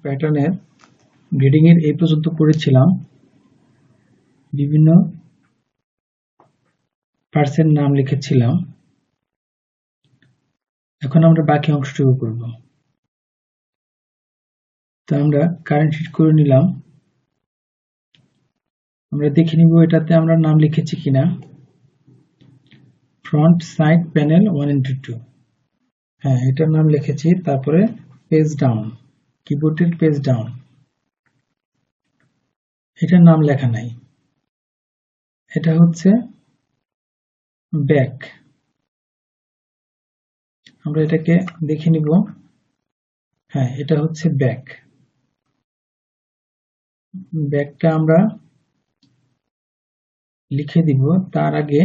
প্যাটার্নের গ্রেডিং এর এই পর্যন্ত করেছিলাম। বিভিন্ন পার্টসের নাম লিখেছিলাম। এখন আমরা বাকি অংশটুকু করব। তো আমরা কারেন্ট শিট করে নিলাম। আমরা দেখে নিব এটাতে আমরা নাম লিখেছি কিনা। ফ্রন্ট সাইড প্যানেল 1x2, হ্যাঁ এটার নাম লিখেছি। তারপরে পেজ ডাউন, কিবোর্ডের পেজ ডাউন, এটার নাম লেখা নাই। এটা হচ্ছে ব্যাক। আমরা এটাকে দেখে নিব। হ্যাঁ এটা হচ্ছে ব্যাক। ব্যাকটা আমরা লিখে দিব। তার আগে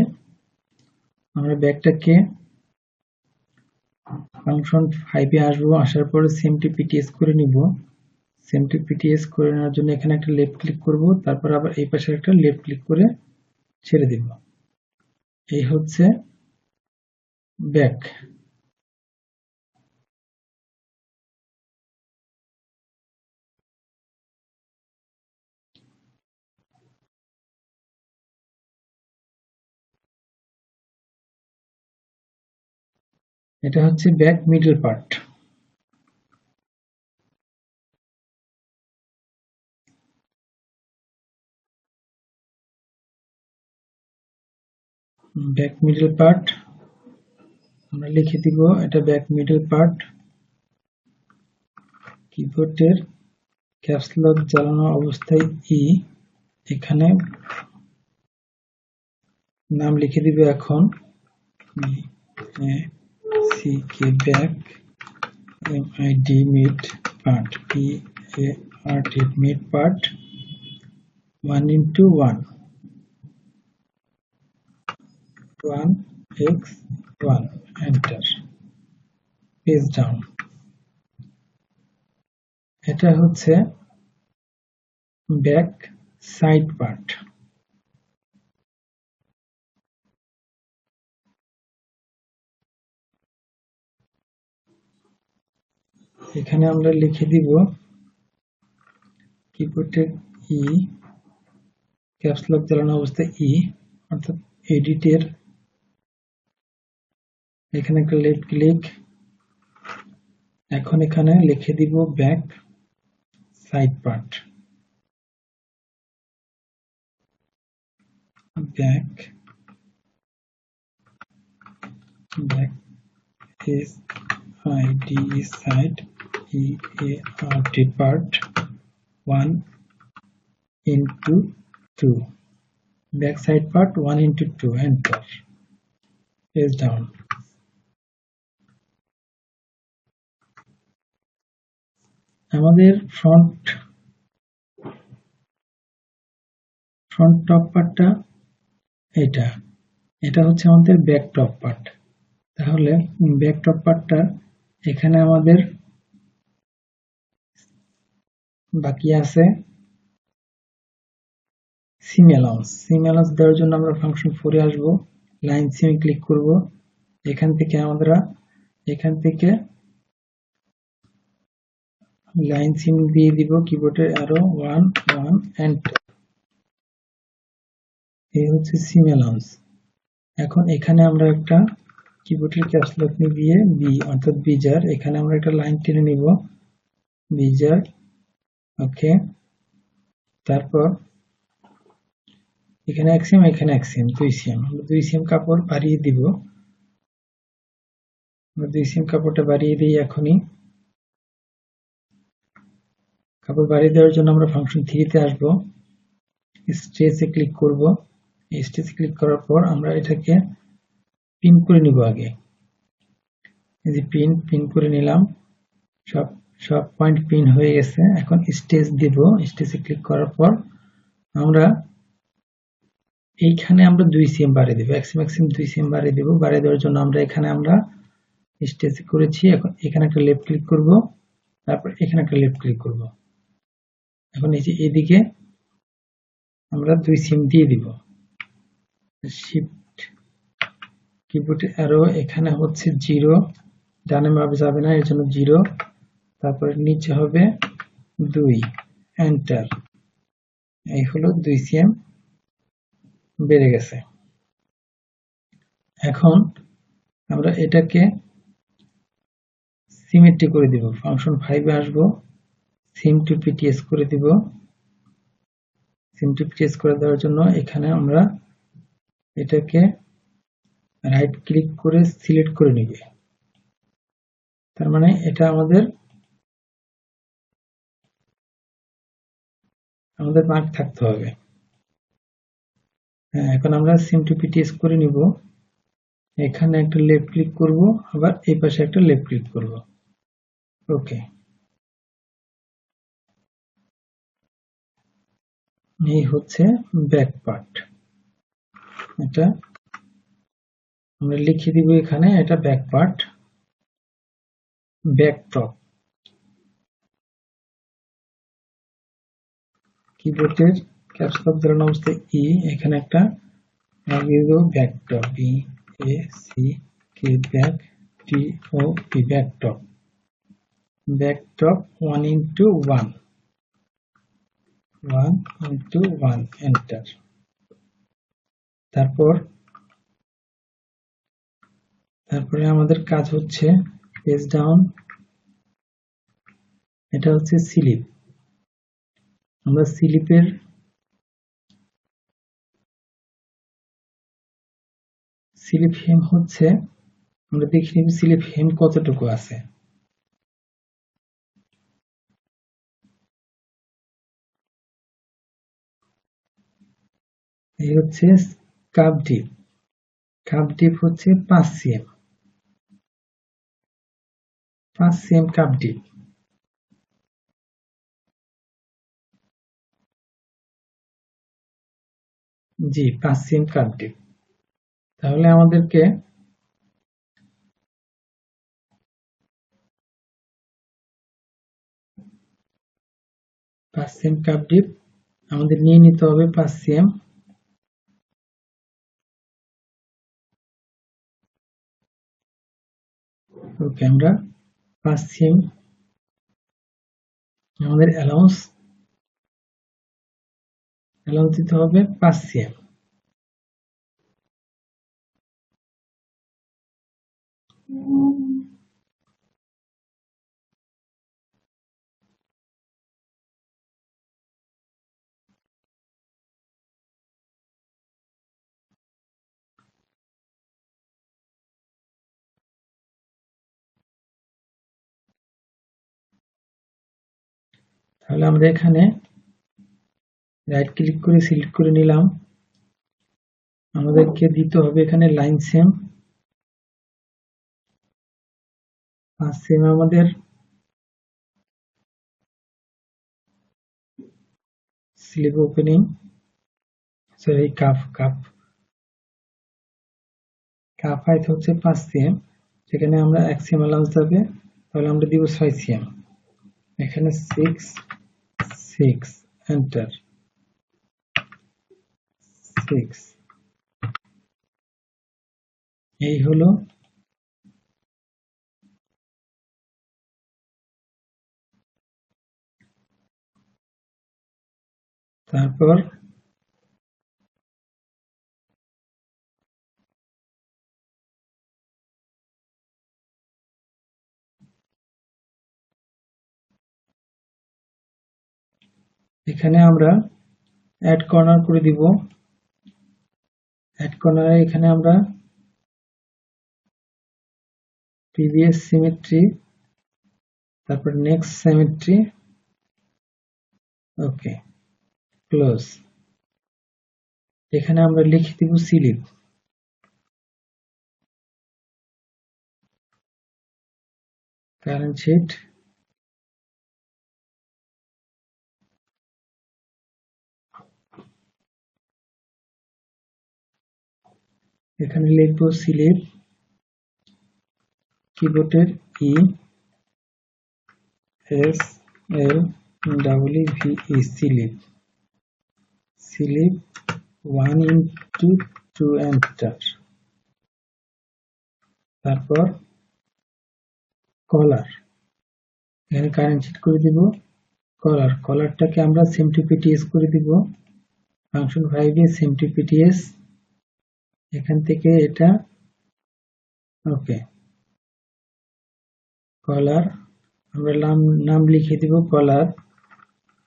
আমরা ব্যাকটাকে ফাংশন 5 এ আসবো। আসার পরে সিএমটি পিটিএস করে নিব। সিএমটি পিটিএস করে নেওয়ার জন্য এখানে একটা লেফট ক্লিক করব। তারপর আবার এই পাশে একটা লেফট ক্লিক করে ছেড়ে দিব। এই হচ্ছে ব্যাক। এটা হচ্ছে back middle part. Back middle part আমরা লিখে দিব। এটা ব্যাক মিডল পার্ট। কিবোর্ডের ক্যাপস লক জ্বালানো অবস্থায় ই, এখানে নাম লিখে দিব। এখন CK back, MID mid part, PART mid part 1x1, 1x1, enter. Page down. এটা হচ্ছে ব্যাক সাইড পার্ট। এখানে আমরা লিখে দিব কিবোর্ডের ই, ক্যাপস লক জ্বালানো অবস্থায় ই, অর্থাৎ এডিটের এখানে একটা লেফট ক্লিক। এখন এখানে লিখে দিব back side part. Back S ID side, EART part 1x2, back side part 1x2, enter. Page down. আমাদের ফ্রন্ট টপ পার্টটা এটা হচ্ছে আমাদের ব্যাক টপ পার্ট। তাহলে ব্যাক টপ পার্টটা এখানে আমাদের বাকি আছে সিম অ্যালাউন্স। সিম অ্যালাউন্স দেওয়ার জন্য আমরা ফাংশন 4 এ আসবো। লাইন সিমে ক্লিক করব। এখান থেকে লাইন সিম দিয়ে দিব। কিবোর্ডের অ্যারো 1 1 এন্টার। এই হচ্ছে সিম অ্যালাউন্স। এখন এখানে আমরা একটা কিবোর্ডের ক্যাপস লক দিয়ে বি অর্থাৎ বিজার, এখানে আমরা একটা লাইন টেনে নিব। বিজার, ওকে। তারপর এখানে 1 সিএম, এখানে 1 সিএম, 2 সিএম। আমরা 2 সিএম কাপড় বাড়িয়ে দিব। আমরা 2 সিএম কাপড়টা বাড়িয়ে দিই। এখনই কাপড় বাড়িয়ে দেওয়ার জন্য আমরা ফাংশন 3 তে আসবো। স্ট্রেচে ক্লিক করব। এই স্ট্রেচে ক্লিক করার পর আমরা এটাকে পিন করে নিব আগে। এই যে পিন করে নিলাম। সব পয়েন্ট পিন হয়ে গেছে। এখন স্টেজ দিব। স্টেজে ক্লিক করার পর আমরা এইখানে 2 সিএম বাড়িয়ে দেব। এক সিএম 2 সিএম বাড়িয়ে দেব। বাড়িয়ে দেওয়ার জন্য এখানে আমরা স্টেজ করেছি। এখন এখানে একটা লেফট ক্লিক করব। তারপর এখানে একটা লেফট ক্লিক করব। এখন এই যে এদিকে আমরা 2 সিএম দিয়ে দিব। শিফট কিবোর্ডে অ্যারো, এখানে হচ্ছে 0, ডানে বামে যাবে না, এর জন্য 0। তারপরে নিচে হবে 2 এন্টার। এই হলো 2 cm বেড়ে গেছে। এখন আমরা এটাকে সিমেট্রি করে দিব। ফাংশন 5 এ আসবো, সিম টু পিটিএস করে দিব। সিম টু পিটিএস করে দেওয়ার জন্য এখানে আমরা এটাকে রাইট ক্লিক করে সিলেক্ট করে নিবে। তার মানে এটা আমাদের মার্ক থাকতে হবে। হ্যাঁ, এখন আমরা সিম টু পিটিএস করে নিব। এখানে একটা লেফট ক্লিক করব, আবার এই পাশে একটা লেফট ক্লিক করব। ওকে, এই হচ্ছে ব্যাক পার্ট। এটা আমরা লিখে দিব এখানে, এটা ব্যাক পার্ট। ব্যাকটপ, কিবোর্ডের ক্যাপস লক ধরানো অবস্থায় ই, এখানে একটা লাগিয়ে দেব back top, B A C K back T O P, back top. Back top 1:1, 1:1 enter. তারপরে আমাদের কাজ হচ্ছে পেজ ডাউন, এটা হচ্ছে স্লিপ। আমরা স্লিপের স্লিপ হেম হচ্ছে, আমরা দেখে নিব স্লিপ হেম কতটুকু আছে। এই হচ্ছে কাপ ডিপ। কাপ ডিপ হচ্ছে 5 cm, 5 cm কাপ ডিপ। জি, 5 cm কাপ ডিপ। তাহলে আমাদেরকে কাপ ডিপ আমাদের নিয়ে নিতে হবে 5 cm। ওকে, আমরা 5 cm আমাদের অ্যালাউন্স দিতে হবে 5 cm। তাহলে আমরা এখানে রাইট ক্লিক করে সিলেক্ট করে নিলাম। আমাদেরকে দিতে হবে এখানে লাইন সেম 5 cm আমাদের slip opening, sorry cup height হচ্ছে 5 cm, সেখানে আমরা 1 cm অ্যালাউন্স দেবে, তাহলে আমরা দিব 6 cm। এখানে 6 এন্টার, 6। এই হলো তারপর এখানে আমরা অ্যাড কর্নার করে দিব। অ্যাড কর্নারে এখানে আমরা প্রিভিয়াস সিমেট্রি, তারপর নেক্সট সিমেট্রি, ওকে, ক্লোজ। এখানে আমরা লিখে দিব স্লিপ। কারেন্ট শিট, এখানে লিখব স্লিপ, কিবোর্ডের E S L W V E, slip 1:2 enter. তারপর কলার, এখানে কারেন্ট শিট করে দিব কলার, কলারটাকে আমরা SEMTPTS করে দিব ফাংশন 5 এ SEMTPTS, এখান থেকে এটা ওকে কলার আমরা নাম লিখে দিব কলার,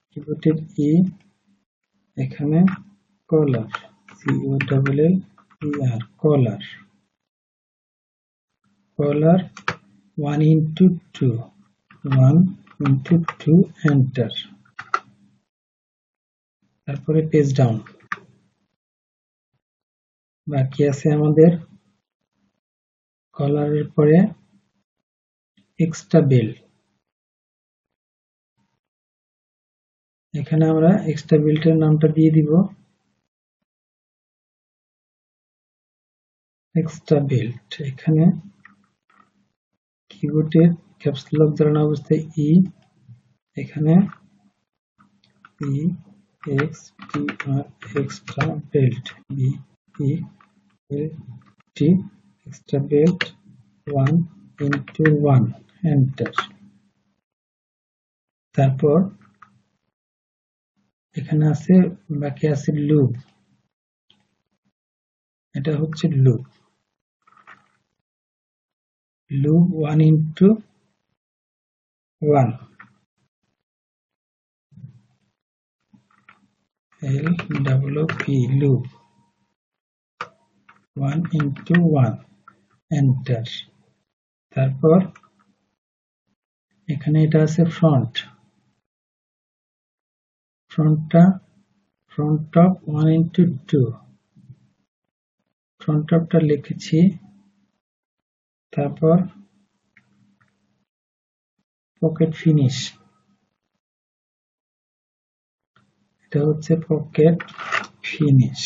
কিবোর্ডের ই এখানে কলার COLLER কলার, কলার 1 into 2 1 into 2 এন্টার, তারপরে পেজ ডাউন। বাকি আছে আমাদের কলারের পরে এক্সট্রা বেল্ট, এখানে আমরা এক্সট্রা বেল্টের নামটা দিয়ে দিব এক্সট্রা বেল্ট, এখানে কিবোর্ডের ক্যাপস লক ধরানো অবস্থায় ই, এখানে ই extra belt extra belt 1 into 1 enter, তারপর এখানে আছে বাকি আছে লুপ, এটা হচ্ছে loop 1 into 1 LOOP loop 1 into 1 enter, তারপর এখানে এটা আছে ফ্রন্ট টপ 1 into 2 ফ্রন্ট টপটা লিখেছি, তারপর পকেট ফিনিশ, এটা হচ্ছে পকেট ফিনিশ,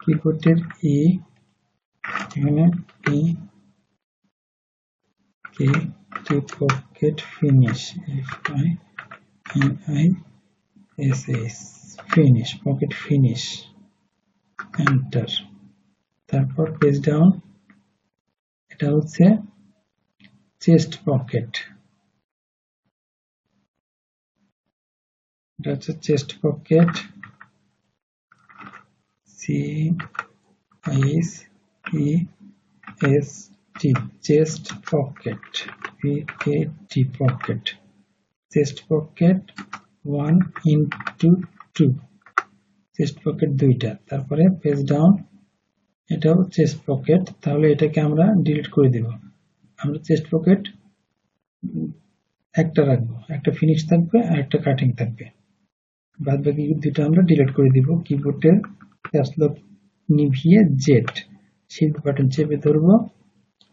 কিবোর্ডের ই এখানে pocket finish FINISH finish pocket finish enter, তারপর পেজ ডাউন, এটা হচ্ছে চেস্ট পকেট, এটা হচ্ছে chest pocket CHEST chest pocket PAT pocket, chest pocket 1 into 2 chest pocket দুইটা, তারপরে পেজ ডাউন, এটাও চেস্ট পকেট, তাহলে এটাকে আমরা ডিলিট করে দিব, আমরা চেস্ট পকেট একটা রাখবো, একটা ফিনিশ থাকবে আর একটা কাটিং থাকবে, বাদ বাকি দুটো আমরা ডিলিট করে দিব। কিবোর্ডের ক্যাপস লক নিভিয়ে জেড শিফট বাটন চেপে ধরবো,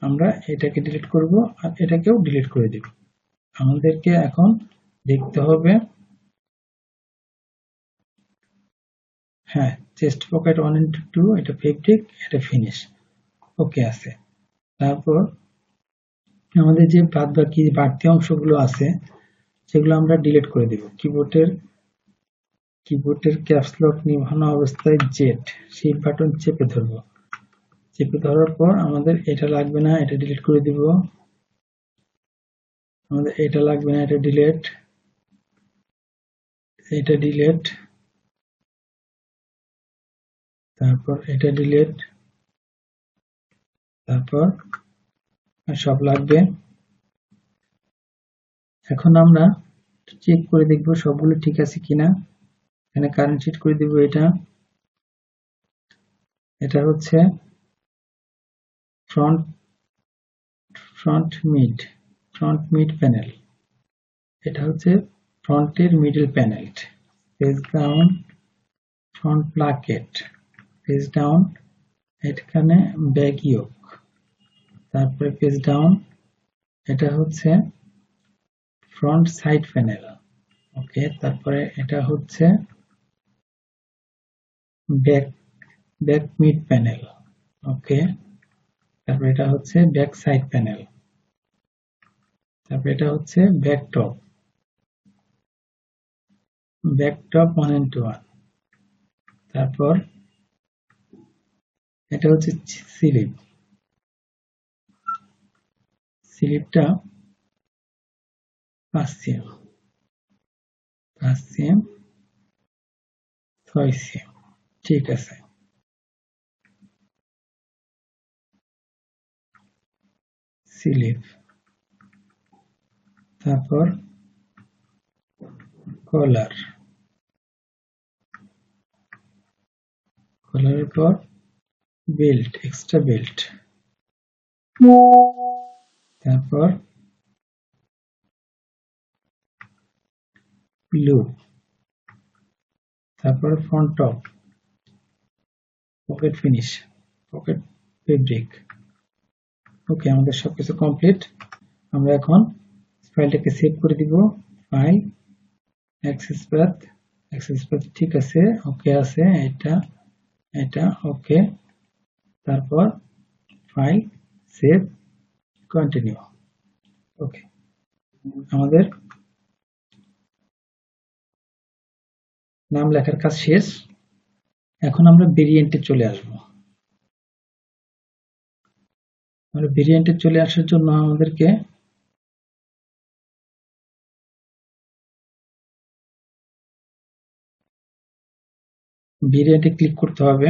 আমরা এটাকে ডিলিট করব আর এটাকেও ডিলিট করে দেব। আমাদেরকে এখন দেখতে হবে হ্যাঁ চেস্ট পকেট 1 into 2 এটা ফেব্রিক, এটা ফিনিশ ওকে আছে। তারপর আমাদের যে বাদ বাকি বাড়তি অংশগুলো আছে সেগুলো আমরা ডিলিট করে দেব। কিবোর্ডের ক্যাপস লক নিভানো অবস্থায় জেড শিফট বাটন চেপে ধরবো, চেপে ধরার পর আমাদের এটা লাগবে না, এটা ডিলিট করে দিব, আমাদের এটা লাগবে না, এটা ডিলিট, এটা ডিলিট, তারপর এটা ডিলিট, তারপর সব লাগবে। এখন আমরা চেক করে দেখব সবগুলো ঠিক আছে কিনা। এখানে কারেন্ট শিট করে দিব, এটা হচ্ছে ফ্রন্ট মিড প্যানেল, এটা হচ্ছে ফ্রন্টের middle panel, page down front placket, page down এখানে ব্যাক ইয়োক, তারপরে পেজ ডাউন এটা হচ্ছে ফ্রন্ট সাইড প্যানেল ওকে, তারপরে এটা হচ্ছে ব্যাক মিড প্যানেল ওকে, তারপরে এটা হচ্ছে ব্যাক সাইড প্যানেল, তারপরে এটা হচ্ছে ব্যাক টপ 1 into 1, তারপর এটা হচ্ছে স্লিপটা 5 cm, 5 cm, 6 cm, ঠিক আছে। স্লিপ, তারপর কলার, কলারের পর বেল্ট, এক্সট্রা বেল্ট, তারপর লুপ, তারপর front top, pocket finish, pocket fabric. Okay, আমাদের সবকিছু কমপ্লিট। আমরা এখন ফাইলটাকে সেভ করে দিব। ফাইল, অ্যাক্সেস পাথ, ঠিক আছে, ওকে আছে, এটা ওকে, তারপর ফাইল, সেভ, কন্টিনিউ। ওকে, আমাদের নাম লেখার কাজ শেষ। এখন আমরা ভেরিয়েন্টে চলে আসব। আমরা ভেরিয়েন্টে চলে আসার জন্য আমাদেরকে ভেরিয়েন্টে ক্লিক করতে হবে।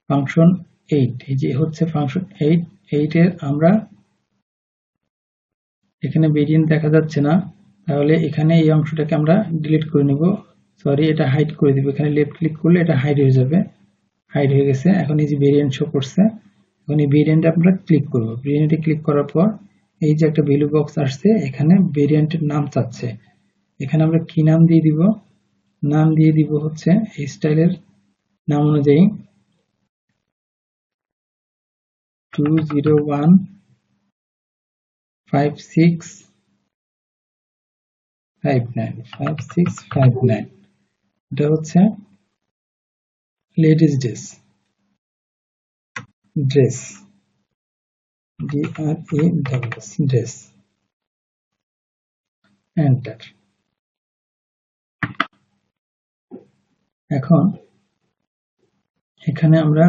ফাংশন 8, এই যে হচ্ছে ফাংশন 8 এর আমরা এখানে ভেরিয়েন্ট দেখা যাচ্ছে না, তাহলে এখানে এই অংশটাকে আমরা ডিলিট করে নিব, সরি এটা হাইড করে দিব। এখানে লেফট ক্লিক করলে এটা হাইড হয়ে যাবে, হাইড হয়ে গেছে। এখন এই যে ভেরিয়েন্ট শো করছে, এখন এই ভেরিয়েন্টে আমরা ক্লিক করব। ভেরিয়েন্টে ক্লিক করার পর এই যে একটা ভ্যালু বক্স আসছে, এখানে ভেরিয়েন্টের নাম চাচ্ছে। এখানে আমরা কি নাম দিয়ে দিব? নাম দিয়ে দিব হচ্ছে এই স্টাইলের নাম অনুযায়ী 2015659 এটা হচ্ছে ladies dress, dress, dress, enter. এখন এখানে আমরা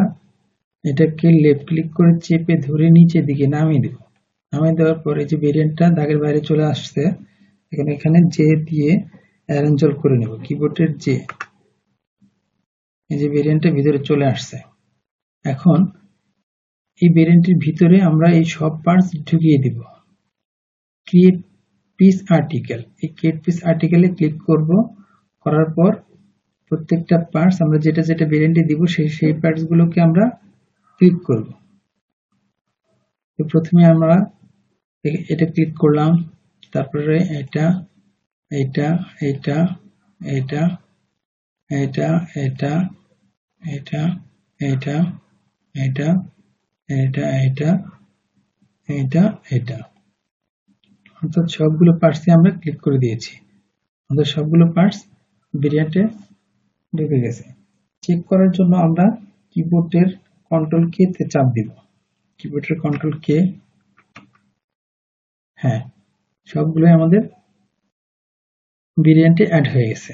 এটাকে লেফট ক্লিক করে চেপে ধরে নিচের দিকে নামিয়ে দেব। নামিয়ে দেওয়ার পরে যে ভেরিয়েন্টটা দাগের বাইরে চলে আসছে, এখানে জে দিয়ে অ্যারেঞ্জল করে নেব, কিবোর্ডের জে। এই যে ভেরিয়েন্টটা ভিতরে চলে আসছে। এখন এই ভেরিয়েন্টের ভিতরে আমরা এই সব পার্টস ঢুকিয়ে দিব। ক্রিয়েট পিস আর্টিকেল, এই ক্রিয়েট পিস আর্টিকেলে ক্লিক করব। করার পর প্রত্যেকটা পার্টস আমরা যেটা যেটা ভেরিয়েন্টে দিব সেই পার্টস গুলোকে আমরা ক্লিক করব। তো প্রথমে আমরা এটা ক্লিক করলাম, তারপরে এটা, এটা, এটা, এটা, এটা, এটা, এটা, এটা, এটা, এটা, এটা, এটা, এটা, অর্থাৎ সবগুলো পার্টসে আমরা ক্লিক করে দিয়েছি। আমাদের সবগুলো পার্টস ভেরিয়েন্টে ঢুকে গেছে। চেক করার জন্য আমরা কিবোর্ডের কন্ট্রোল কে তে চাপ দিব। কিবোর্ডের কন্ট্রোল কে, হ্যাঁ, সবগুলো আমাদের ভেরিয়েন্টে অ্যাড হয়ে গেছে,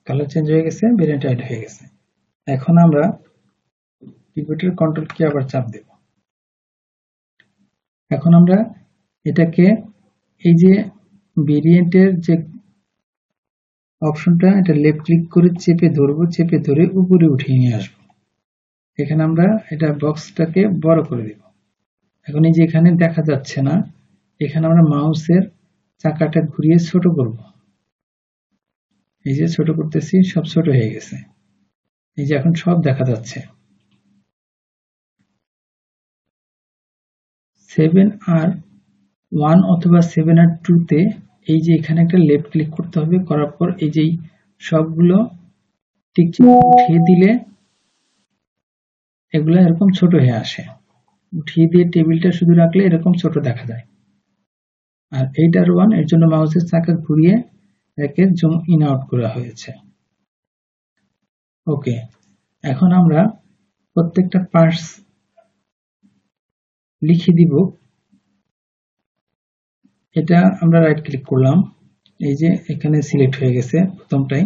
কালার চেঞ্জ হয়ে গেছে, ভেরিয়েন্টে অ্যাড হয়ে গেছে। এখন আমরা কিবোর্ডের কন্ট্রোল কে আবার চাপ দেব। এখন আমরা এটাকে এই যে ভেরিয়েন্টের যে অপশনটা, এটা লেফট ক্লিক করে চেপে ধরবো, চেপে ধরে উপরে উঠিয়ে নিয়ে আসবো। এখানে আমরা এটা বক্সটাকে বড় করে দেব। এখন এই যে এখানে দেখা যাচ্ছে না, এখানে আমরা মাউসের চাকাটা ঘুরিয়ে ছোট করব। এই যে ছোট করতেছি, সব ছোট হয়ে গেছে। এই যে এখন সব দেখা যাচ্ছে। 7R1 অথবা 7R2 তে এই যে এখানে একটা লেফট ক্লিক করতে হবে, করার পর এই যে সবগুলো টিক চিহ্ন উঠিয়ে দিলে এগুলো এরকম ছোট হয়ে আসে। উঠিয়ে দিয়ে টেবিলটা শুধু রাখলে এরকম ছোট দেখা যায়। আর 8R1 এর জন্য মাউসের চাকা ঘুরিয়ে একে জুম ইন আউট করা হয়েছে। ওকে, এখন আমরা প্রত্যেকটা পার্টস লিখে দিব। এটা আমরা রাইট ক্লিক করলাম, এই যে এখানে সিলেক্ট হয়ে গেছে প্রথমটাই।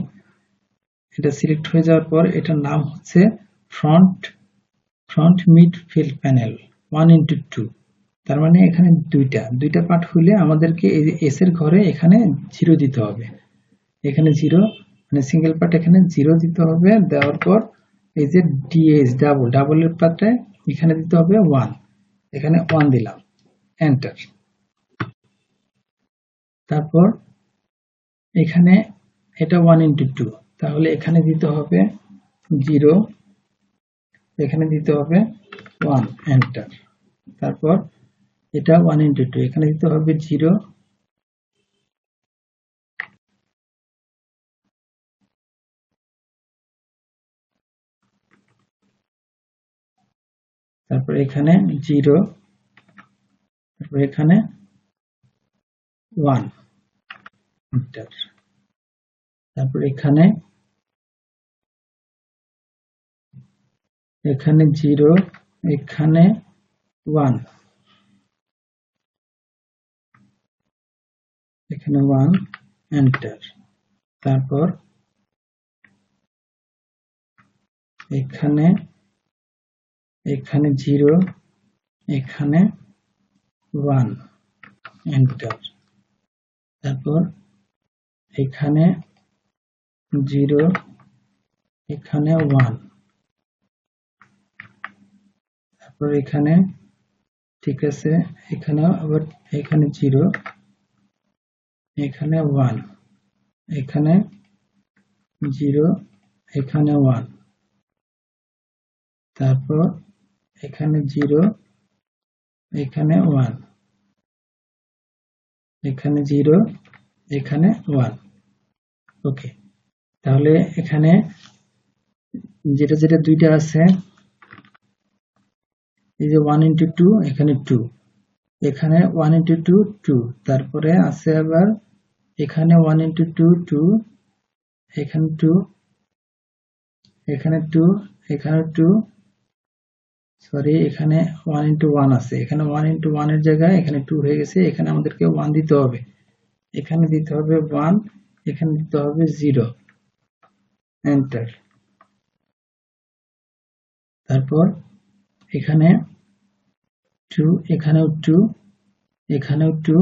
এটা সিলেক্ট হয়ে যাওয়ার পর এটার নাম হচ্ছে front mid feel panel 1x2, তার মানে এখানে দুইটা পার্ট হইলে আমাদেরকে এই যে এস এর ঘরে এখানে 0 দিতে হবে, এখানে 0 মানে সিঙ্গেল পার্ট এখানে 0 দিতে হবে। দেওয়ার পর এই যে ডিএস ডাবলের পার্টে এখানে দিতে হবে 1, এখানে 1 দিলাম, এন্টার। তারপর এখানে এটা 1 into 2, তাহলে এখানে দিতে হবে 0, এখানে দিতে হবে 1, এন্টার। তারপর এটা 1 into 2, এখানে দিতে হবে 0, তারপর এখানে 0, তারপর এখানে 1, এন্টার। তারপর এখানে 0, এখানে 1, এখানে 1, এন্টার। তারপর এখানে 0, এখানে 1, এন্টার। তারপর এখানে 0, এখানে 1, তারপর এখানে ঠিক আছে, এখানে আবার এখানে 0, এখানে 1, এখানে 0, এখানে 1, তারপর এখানে 0, এখানে 1, এখানে 0, এখানে 1। ওকে, তাহলে এখানে যেটা দুইটা আছে, এই যে 1 into 2, এখানে 2, এখানে 1 into 2, 2, তারপরে আছে আবার এখানে 1 into 2, 2, এখানে 2, এখানে 2, এখানে 2, সরি এখানে 1 into 1 আছে, এখানে 1 into 1 এর জায়গায় এখানে 2 হয়ে গেছে, এখানে আমাদেরকে 1 দিতে হবে, এখানে দিতে হবে 1, এখানে দিতে হবে 0, এন্টার। তারপর এখানে 2, এখানেও 2, এখানেও 2,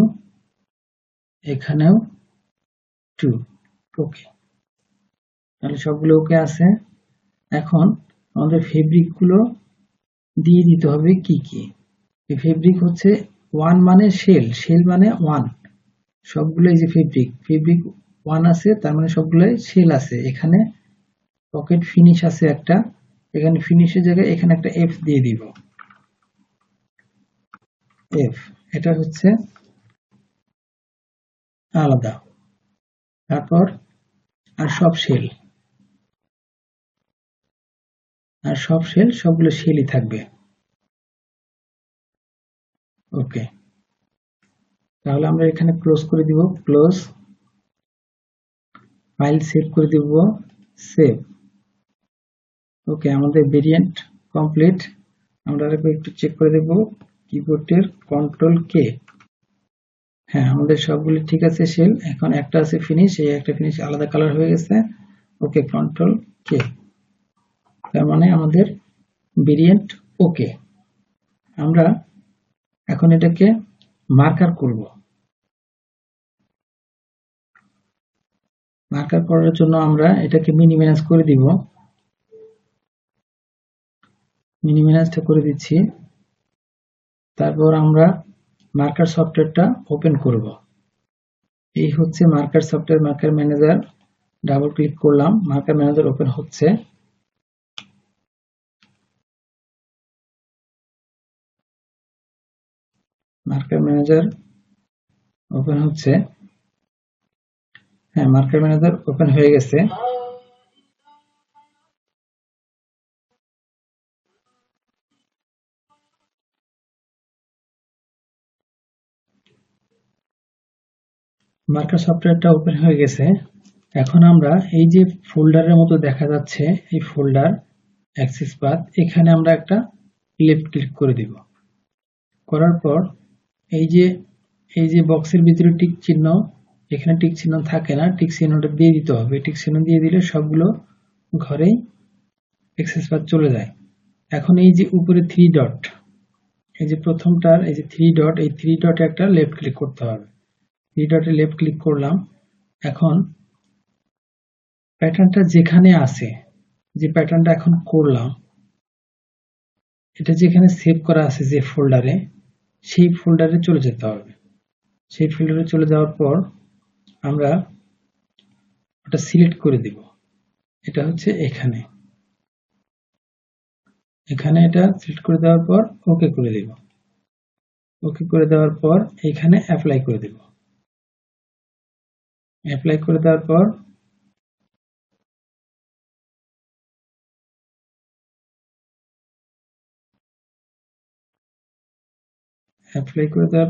এখানেও 2। ওকে, তাহলে সবগুলো ওকে আছে। এখন আমাদের ফেব্রিক গুলো দিয়ে দিতে হবে কি কি। এই ফেব্রিক হচ্ছে 1 মানে শেল মানে 1, সবগুলো এই যে ফেব্রিক 1 আছে, তার মানে সবগুলোই শেল আছে। এখানে পকেট ফিনিশ আছে একটা, এখানে ফিনিশের জায়গায় এখানে একটা এফ দিয়ে দিব, এফ, এটা হচ্ছে আলাদা। তারপর আর সব শেল সবগুলো শেলই থাকবে। ওকে, তাহলে আমরা এখানে ক্লোজ করে দিব, ক্লোজ, ফাইল সেভ করে দিব, সেভ। ওকে, আমাদের ভেরিয়েন্ট কমপ্লিট। আমরা একটু চেক করে দেব কিবোর্ডের কন্ট্রোল কে। হ্যাঁ, আমাদের সবগুলো ঠিক আছে শেল। এখন একটা আছে ফিনিশ, এই একটা ফিনিশ আলাদা কালার হয়ে গেছে। ওকে, কন্ট্রোল কে, তার মানে আমাদের ভেরিয়েন্ট ওকে। আমরা এখন এটাকে মার্কার করব। মার্কার করার জন্য আমরা এটাকে মিনিমাইজ করে দিব, মিনিমাইজটা করে দিচ্ছি। তারপর আমরা মার্কার সফটওয়্যারটা ওপেন করব। এই হচ্ছে marker software, marker manager. Double click করলাম, মার্কার ম্যানেজার ওপেন হচ্ছে। মার্কার ম্যানেজার ওপেন হচ্ছে। হ্যাঁ, মার্কার ম্যানেজার ওপেন হয়ে গেছে। মার্কার সফটওয়্যারটা ওপেন হয়ে গেছে। এখন আমরা এই যে ফোল্ডারের মতো দেখা যাচ্ছে, এই ফোল্ডার অ্যাক্সেস পাথ, এখানে আমরা একটা লেফট ক্লিক করে দিব। করার পর এই যে বক্সের ভিতরে টিক চিহ্ন, এখানে টিক চিহ্ন থাকে না, টিক চিহ্নটা দিয়ে দিতে হবে। টিক চিহ্ন দিয়ে দিলে সবগুলো ঘরেই অ্যাক্সেস পাথ চলে যায়। এখন এই যে উপরে 3 ডট, এই যে প্রথমটার এই যে 3 ডট, এই 3 ডটে একটা লেফট ক্লিক করতে হবে। 3 ডটে লেফট ক্লিক করলাম। এখন প্যাটার্নটা যেখানে আছে, যে প্যাটার্নটা এখন করলাম, এটা যেখানে সেভ করা আছে যে ফোল্ডারে, সেই ফোল্ডারে চলে যেতে হবে। সেই ফোল্ডারে চলে যাওয়ার পর আমরা ওটা সিলেক্ট করে দিব। এটা হচ্ছে এখানে এটা সিলেক্ট করে দেওয়ার পর ওকে করে দিব। ওকে করে দেওয়ার পর এখানে অ্যাপ্লাই করে দেব। অ্যাপ্লাই করে দেওয়ার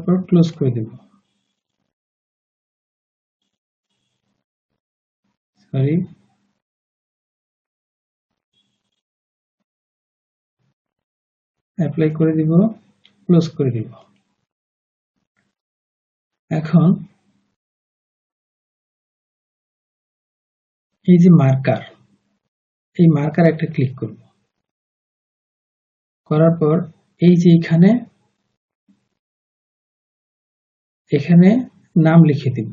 পর ক্লোজ করে দেব। সরি, অ্যাপ্লাই করে দিব, ক্লোজ করে দিব। এখন এই যে মার্কার, এই মার্কার একটা ক্লিক করব। করার পর এই যে এখানে নাম লিখে দিব।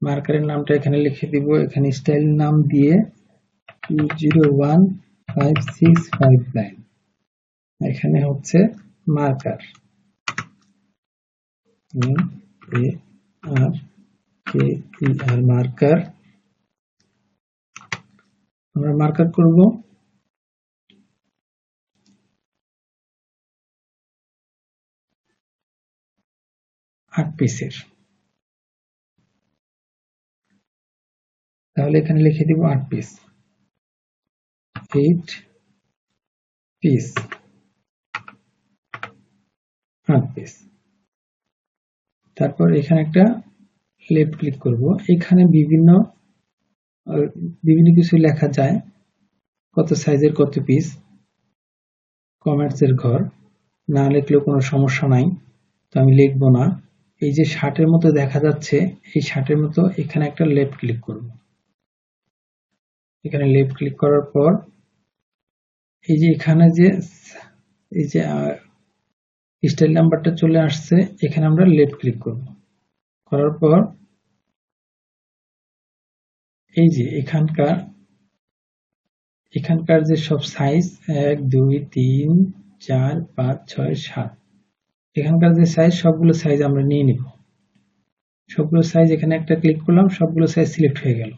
মার্কারের নামটা এখানে লিখে দিব। এখানে স্টাইল নাম দিয়ে 2015659, এখানে হচ্ছে মার্কার, মার্কার। আমরা মার্কার করব। আট পিসের, তাহলে এখানে লিখে দিব 8 পিস, 8 পিস, 8 পিস। তারপর এখানে একটা লেফট ক্লিক করব। এখানে বিভিন্ন কিছু লেখা যায়, কত সাইজের কত পিস, কমার্সের ঘর। না লিখলেও কোনো সমস্যা নাই, তো আমি লিখব না। এই যে শার্টের মতো দেখা যাচ্ছে, এই শার্টের মতো এখানে একটা লেফট ক্লিক করব। এখানে লেফট ক্লিক করার পর এই যে এখানে যে এই যে স্টাইল নাম্বারটা চলে আসছে, এখানে আমরা লেফট ক্লিক করব। করার পর এই যে এখানকার যে সব সাইজ 1 2 3 4 5 6 7, এখানকার যে সাইজ, সবগুলো সাইজ আমরা নিয়ে নিব। সবগুলো সাইজ এখানে একটা ক্লিক করলাম, সবগুলো সাইজ সিলেক্ট হয়ে গেল।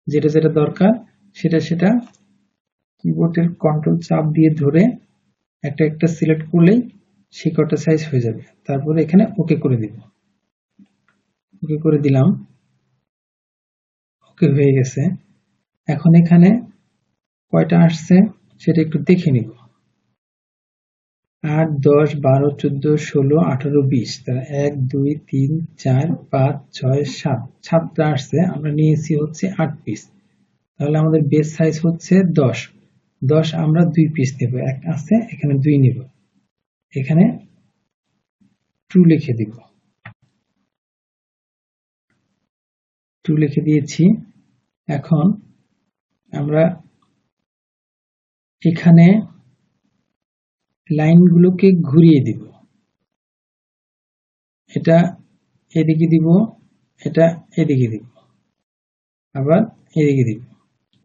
যেটা যেটা দরকার সেটা কিবোর্ডের কন্ট্রোল চাপ দিয়ে ধরে একটা একটা সিলেক্ট করলেই সেই কটা সাইজ হয়ে যাবে। তারপরে এখানে ওকে করে দিব। ওকে করে দিলাম, ওকে হয়ে গেছে। এখন এখানে কয়টা আসছে সেটা একটু দেখে নিব। 8 10 12 14 16 18 20, তাহলে 1 2 3 4 5 6 7, 7টা আসছে। আমরা নিয়েছি হচ্ছে 8 পিস, তাহলে আমাদের বেস সাইজ হচ্ছে 10। 10 আমরা 2 পিস নেব, এক আছে এখানে 2 নিব। এখানে 2 লিখে দিব, 2 লিখে দিয়েছি। এখন আমরা এখানে লাইনগুলোকে ঘুরিয়ে দিব। এটা এদিকে দিব, এটা এদিকে দিব, আবার এদিকে দিব,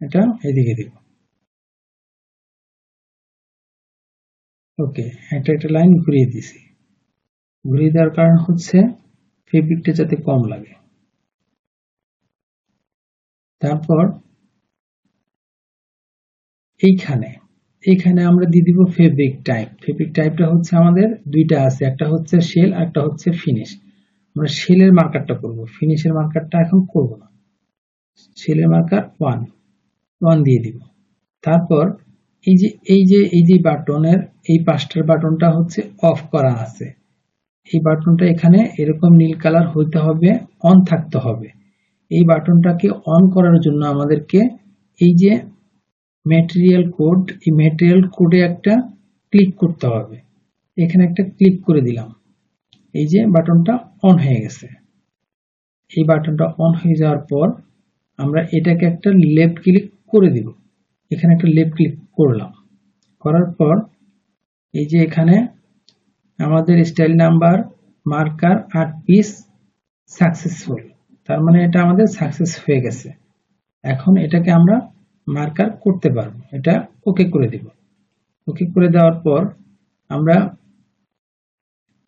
এটা এদিকে দিব। ওকে, একটা লাইন ঘুরিয়ে দিছি। ঘুরিয়ে দেওয়ার কারণ হচ্ছে ফেব্রিকটা যাতে কম লাগে। তারপর এইখানে আমরা দিয়ে দিব ফেব্রিক টাইপ। ফেব্রিক টাইপটা হচ্ছে আমাদের দুইটা আছে, একটা হচ্ছে শেল আর একটা হচ্ছে ফিনিশ। আমরা শেলের মার্কারটা করব, ফিনিশের মার্কারটা এখন করব না। শেলের মার্কার 1 দিয়ে দিব। তারপর এই যে বাটনের এই পাঁচটার বাটনটা হচ্ছে অফ করা আছে, এই বাটনটা এখানে এরকম নীল কালার হইতে হবে, অন থাকতে হবে। এই বাটনটাকে অন করার জন্য আমাদেরকে এই যে ম্যাটেরিয়াল কোড, এই ম্যাটেরিয়াল কোডে একটা ক্লিক করতে হবে। এখানে একটা ক্লিক করে দিলাম, এই যে বাটনটা অন হয়ে গেছে। এই বাটনটা অন হয়ে যাওয়ার পর আমরা এটাকে একটা লেফট ক্লিক করে দিব। এখানে একটা লেফট ক্লিক করলাম, করার পর এই যে এখানে আমাদের style number marker 8 piece successful, তার মানে এটা আমাদের সাকসেস হয়ে গেছে। এখন এটাকে আমরা মার্কার করতে পারবো, এটা ওকে করে দিব। ওকে করে দেওয়ার পর আমরা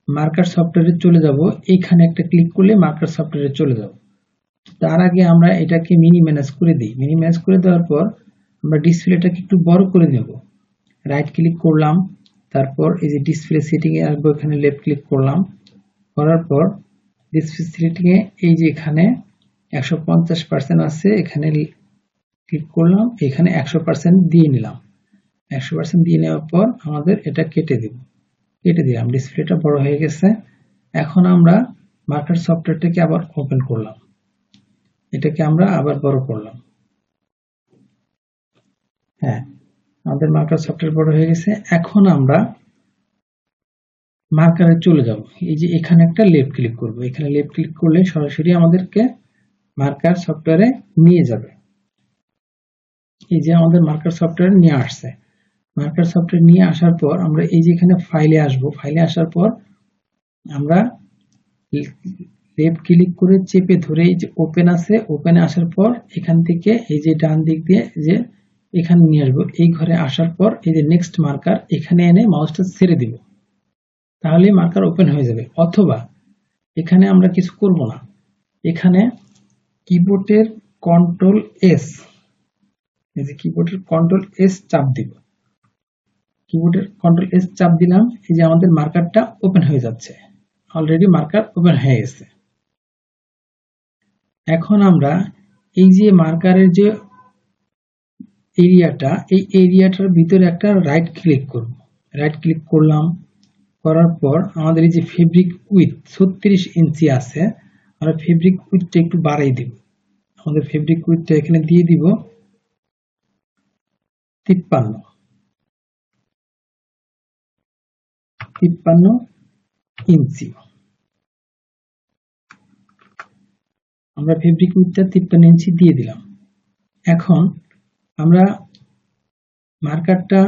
মার্কার সফটওয়্যারে চলে যাব। এইখানে একটা ক্লিক করলে মার্কার সফটওয়্যারে চলে যাব। তার আগে আমরা এটাকে মিনি ম্যানেজ করে দিই। মিনি ম্যানেজ করে দেওয়ার পর আমরা ডিসপ্লেটাকে একটু বড় করে নেব। রাইট ক্লিক করলাম, তারপর এই যে ডিসপ্লে সেটিং এ আসবো, এখানে লেফট ক্লিক করলাম, করার পর ডিসপ্লে সেটিং এ এই যে এখানে 150% আছে, এখানে ক্লিক করলাম, এখানে 100% দিয়ে নিলাম। 100% দিয়ে নেওয়ার পর আমাদের এটা কেটে দিলাম। ডিসপ্লেটা বড় হয়ে গেছে। এখন আমরা মার্কার সফটওয়্যারটাকে আবার ওপেন করলাম, এটাকে আমরা আবার বড় করলাম। হ্যাঁ, আমাদের মার্কার সফটওয়্যার বড় হয়ে গেছে। এখন আমরা মার্কারে চলে যাব। এই যে এখানে একটা লেফট ক্লিক করব, এখানে লেফট ক্লিক করলে সরাসরি আমাদেরকে মার্কার সফটওয়্যারে নিয়ে যাবে। এই যে আমাদের মার্কার সফটওয়্যার নিয়ে আসছে। মার্কার সফটওয়্যার নিয়ে আসার পর আমরা এই যে এখানে ফাইলে আসব। ফাইলে আসার পর আমরা লেফট ক্লিক করে চেপে ধরে এই যে ওপেন আছে, ওপেনে আসার পর এখান থেকে এই যে ডান দিক দিয়ে যে এখানে নিয়ে আসবো। এই ঘরে আসার পর এই যে নেক্সট মার্কার, এখানে এনে মাউসটা ছেড়ে দিব, তাহলে মার্কার ওপেন হয়ে যাবে। অথবা এখানে আমরা কিছু করব না, এখানে কিবোর্ডের কন্ট্রোল এস, এই যে কিবোর্ডের কন্ট্রোল এস চাপ দিব। কিবোর্ডের কন্ট্রোল এস চাপ দিলাম, এই যে আমাদের মার্কারটা ওপেন হয়ে যাচ্ছে। অলরেডি মার্কার ওপেন হয়ে গেছে। এখন আমরা এই যে মার্কারের যে এরিয়াটা, এই এরিয়াটার ভিতরে একটা রাইট ক্লিক করব। রাইট ক্লিক করলাম, করার পর আমাদের এই যে ফেব্রিক উইথ 36 ইঞ্চি আছে, আমরা ফেব্রিক উইথটা একটু বাড়াই দিব। আমাদের ফেব্রিক উইথটা এখানে দিয়ে দিব 53 ইঞ্চি। আমরা ফেব্রিক উইথটা 53 ইঞ্চি দিয়ে দিলাম। এখন আমরা মার্কারটা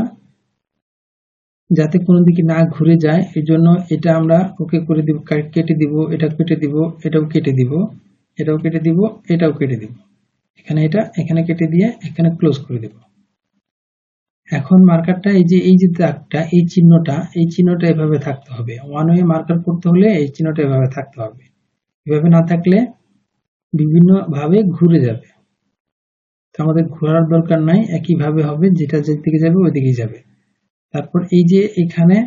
যাতে কোনো দিকে না ঘুরে যায়, এই জন্য এটা আমরা ওকে করে দিব, কেটে দিব, এটা কেটে দিব, এটাও কেটে দিব, এটাও কেটে দিব, এটাও কেটে দিব। এখানে এটা এখানে কেটে দিয়ে এখানে ক্লোজ করে দেব। এখন মার্কারটা এই যে দাগটা, এই চিহ্নটা এভাবে থাকতে হবে। ওয়ান ওয়ে মার্কার করতে হলে এই চিহ্নটা এভাবে থাকতে হবে। এভাবে না থাকলে বিভিন্ন ভাবে ঘুরে যাবে। তো আমাদের ঘোরার দরকার নাই, একইভাবে হবে, যেটা যেদিকে যাবে ওইদিকেই যাবে। তারপর এই যে এখানে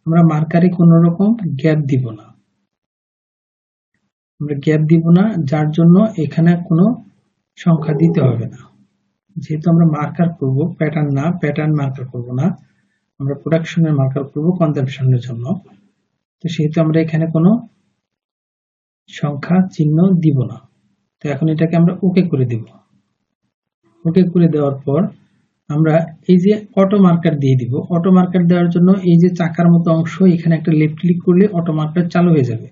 আমরা মার্কারে কোনো রকম গ্যাপ দিব না, আমরা গ্যাপ দিব না, যার জন্য এখানে কোনো সংখ্যা দিতে হবে না। যেহেতু আমরা মার্কার করব, প্যাটার্ন না, প্যাটার্ন মার্কার করব না, আমরা প্রোডাকশনের মার্কার করব কনজাম্পশনের জন্য। তো সেহেতু আমরা এখানে কোনো সংখ্যা চিহ্ন দিব না। তো এখন এটাকে আমরা ওকে করে দিব। ওকে করে দেওয়ার পর আমরা এই যে অটো মার্কার দিয়ে দিব। অটো মার্কার দেওয়ার জন্য এই যে চাকার মতো অংশ, এখানে একটা লেফট ক্লিক করলে অটো মার্কার চালু হয়ে যাবে।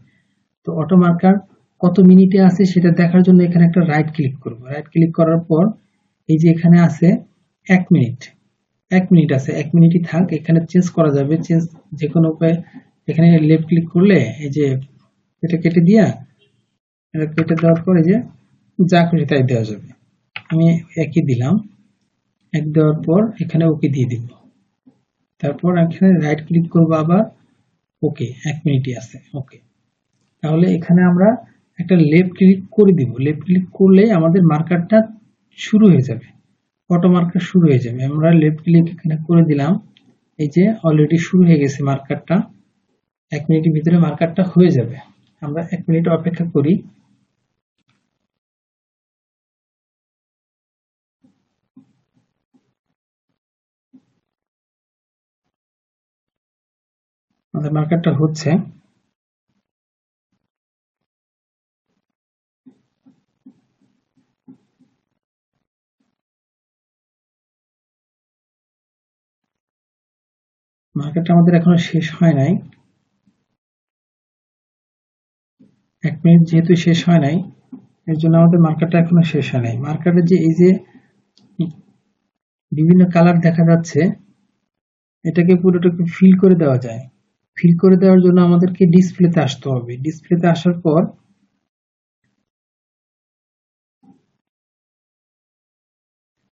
তো অটো মার্কার কত মিনিটে আছে সেটা দেখার জন্য এখানে একটা রাইট ক্লিক করব। রাইট ক্লিক করার পর এই যে এখানে আছে 1 মিনিট, 1 মিনিট আছে, 1 মিনিটই থাক। এখানে চেঞ্জ করা যাবে, চেঞ্জ যে কোনো উপায়ে। এখানে লেফট ক্লিক করলে এই যে এটা কেটে দিয়া, এটা কেটে দেওয়ার পর এই যে যা খুশি তাই দেওয়া যাবে। আমি একই দিলাম, এক দেওয়ার পর এখানে ওকে দিয়ে দিব। তারপর এখানে রাইট ক্লিক করব আবার, ওকে, 1 মিনিটই আছে, ওকে। তাহলে এখানে আমরা একটা লেফট ক্লিক করে দিব। লেফট ক্লিক করলে আমাদের মার্কারটা শুরু হয়ে যাবে, অটো মার্কার শুরু হয়ে যাবে। আমরা লেফট ক্লিক এখানে করে দিলাম, এই যে অলরেডি শুরু হয়ে গেছে মার্কারটা। 1 মিনিটের ভিতরে মার্কারটা হয়ে যাবে। আমরা 1 মিনিট অপেক্ষা করি। আমাদের মার্কারটা হচ্ছে। মার্কারটা আমাদের এখনো শেষ হয় নাই। 1 মিনিট যেহেতু শেষ হয় নাই, এর জন্য আমাদের মার্কারটা এখনো শেষ হয় নাই। মার্কারের যে এই যে বিভিন্ন কালার দেখা যাচ্ছে, এটাকে পুরোটাকে ফিল করে দেওয়া যায়। ফিল করে দেওয়ার জন্য আমাদেরকে ডিসপ্লেতে আসতে হবে। ডিসপ্লেতে আসার পর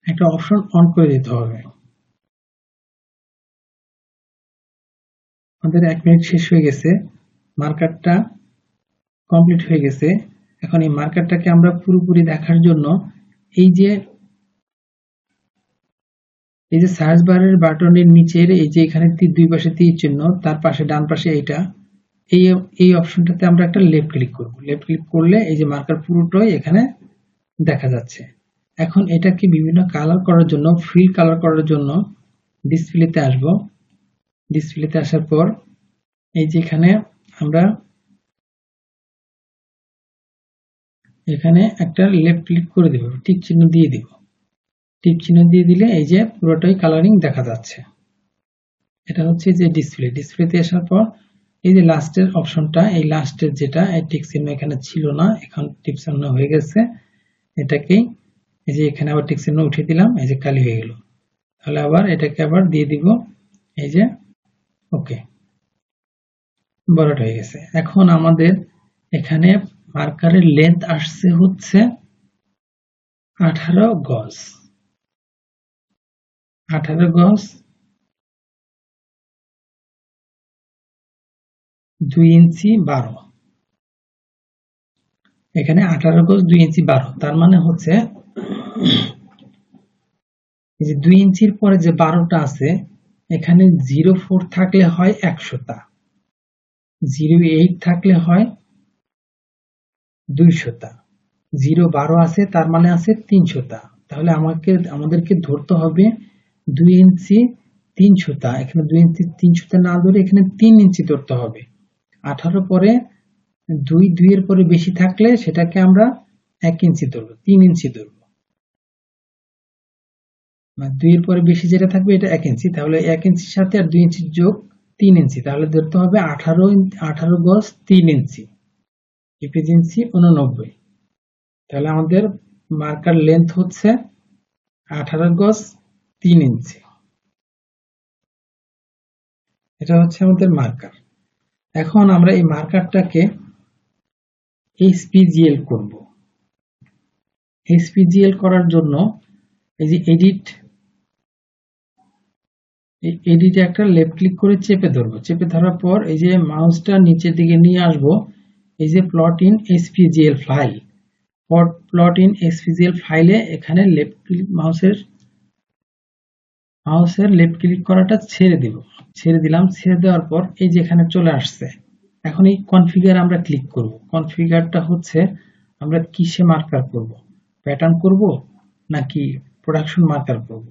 একটা অপশন অন করে দিতে হবে। আমাদের 1 মিনিট শেষ হয়ে গেছে, মার্কারটা কমপ্লিট হয়ে গেছে। এখন এই মার্কারটাকে আমরা পুরোপুরি দেখার জন্য এই যে সার্চ বারের বাটনের নিচের এই যে এখানে দুই পাশে তীর চিহ্ন, তার পাশে ডান পাশে এইটা, এই অপশনটাতে আমরা একটা লেফট ক্লিক করব। লেফট ক্লিক করলে এই যে মার্কার পুরোটাই এখানে দেখা যাচ্ছে। এখন এটাকে বিভিন্ন কালার করার জন্য, ফিল কালার করার জন্য ডিসপ্লেতে আসব। ডিসপ্লেতে আসার পর এই যে এখানে আমরা এখানে একটা লেফট ক্লিক করে দেব, টিক চিহ্ন দিয়ে দিব। টিক চিহ্ন দিয়ে দিলে এই যে পুরোটাই কালারিং দেখা যাচ্ছে। এটা হচ্ছে যে ডিসপ্লেতে আসার পর এই যে লাস্টের অপশনটা, এই লাস্টের যেটা এই টিক চিহ্ন এখানে ছিল না, এখন টিক চিহ্ন হয়ে গেছে। এটাকেই এই যে এখানে আবার টিক চিহ্ন উঠিয়ে দিলাম, এই যে কালি হয়ে গেল। তাহলে আবার এটাকে আবার দিয়ে দিব, এই যে ওকে, বড়টা হয়ে গেছে। এখন আমাদের এখানে মার্কারের লেন্থ আসছে হচ্ছে 18 গজ। 18 গজ 2 ইঞ্চি 12। এখানে 18 গজ 2 ইঞ্চি 12, তার মানে হচ্ছে এই যে 2 ইঞ্চির পরে যে 12টা আছে, এখানে 04 থাকলে হয় 100টা, 08 থাকলে হয় 200টা, 012 আছে তার মানে আছে 300টা। তাহলে আমাদেরকে ধরতে হবে 2 ইঞ্চি 300টা। এখানে 2 ইঞ্চি 300টা না ধরে এখানে 3 ইঞ্চি ধরতে হবে। 18 পরে 2 এর পরে বেশি থাকলে সেটাকে আমরা 1 ইঞ্চি ধরবো, 3 ইঞ্চি ধরবো। 2 এর পরে বেশি যেটা থাকবে এটা 1 ইঞ্চি, তাহলে 1 ইঞ্চির সাথে আর 2 ইঞ্চির যোগ 3 ইঞ্চি, তাহলে ধরতে হবে 18 গজ 3 ইঞ্চি, 21 ইঞ্চি 89। তাহলে আমাদের মার্কার লেন্থ হচ্ছে 18 গজ 3 ইঞ্চি। এটা হচ্ছে আমাদের মার্কার। এখন আমরা এই মার্কারটাকে HPGL করব। HPGL করার জন্য এই যে এডিটে একটা লেফট ক্লিক করে চেপে ধরবো। চেপে ধরার পর এই যে মাউসটা নিচের দিকে নিয়ে আসবো, এই যে plot in HPGL file, plot in HPGL ফাইলে এখানে লেফট ক্লিক মাউসের লেফট ক্লিক করাটা ছেড়ে দিব। ছেড়ে দিলাম। ছেড়ে দেওয়ার পর এই যে এখানে চলে আসছে। এখন এই কনফিগার আমরা ক্লিক করব। কনফিগারটা হচ্ছে আমরা কিসে মার্কার করব, প্যাটার্ন করব নাকি প্রোডাকশন মার্কার করব।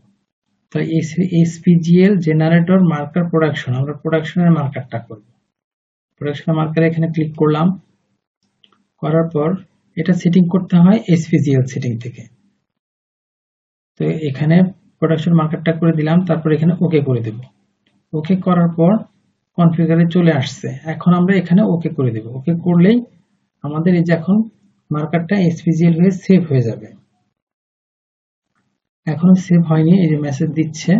তাই HPGL জেনারেটর মার্কার প্রোডাকশন, আমরা প্রোডাকশনের মার্কারটা করব। প্রোডাকশন মার্কারে এখানে ক্লিক করলাম। করার পর এটা সেটিং করতে হয় HPGL সেটিং থেকে। তো এখানে প্রোডাকশন মার্কারটা করে দিলাম, তারপর এখানে ওকে করে দেব। ওকে করার পর কনফিগারে চলে আসছে। এখন আমরা এখানে ওকে করে দেব। ওকে করলেই আমাদের এই যে এখন মার্কারটা HPGL হয়ে সেভ হয়ে যাবে। এখনো সেভ হয়নি, এই যে মেসেজ দিচ্ছে,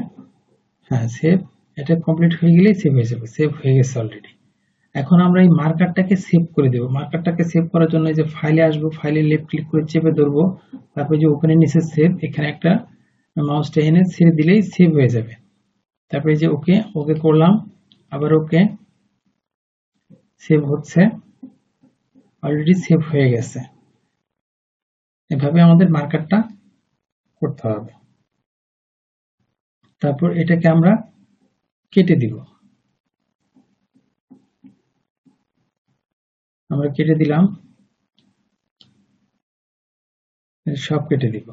হ্যাঁ সেভ, এটা কমপ্লিট হয়ে গেলেই সেভ হয়ে যাবে। সেভ হয়ে গেছে অলরেডি। এখন আমরা এই মার্কারটাকে সেভ করে দেব। মার্কারটাকে সেভ করার জন্য এই যে ফাইলে আসবো, ফাইলে লেফট ক্লিক করে চেপে ধরবো, তারপর যে ওপেনের নিচে সেভ, এখানে একটা মাউসটা এনে ছেড়ে দিলেই সেভ হয়ে যাবে। তারপরে যে ওকে করলাম, আবার ওকে, সেভ হচ্ছে, অলরেডি সেভ হয়ে গেছে। এভাবে আমাদের মার্কারটা করতে হবে। তারপর এটাকে আমরা কেটে দিব। আমরা কেটে দিলাম, সব কেটে দিব।